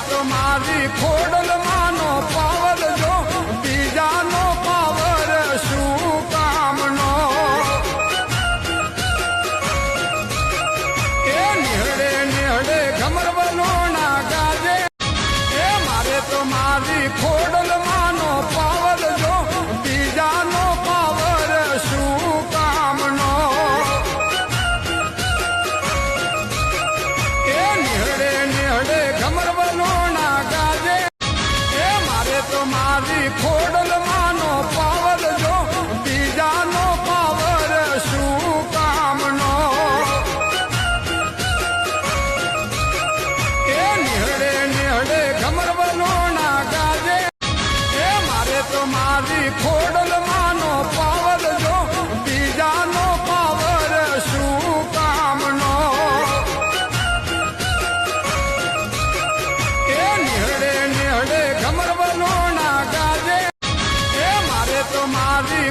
તો મારી ખોડલ માનો પાવર જો બીજાનો પાવર શું કામનો એ નિહળે નિહળે ઘમરવનો ના ગાજે એ મારે તો મારી ખોડલ માનો પાવર જો બીજાનો પાવર શું કામનો એ નિહળે નિહળે ઘમરવનો ના ગાજે એ મારે તો મારી ખોડલ માનો પાવર જો બીજાનો પાવર શું કામનો એ નિહળે નિહળે ઘમરવનો ના ગાજે એ મારે તો મારી ખોડલ માનો પાવર જો બીજાનો પાવર શું કામનો એ નિહળે નિહળે ઘમરવનો ના ગાજે એ મારે તો મારી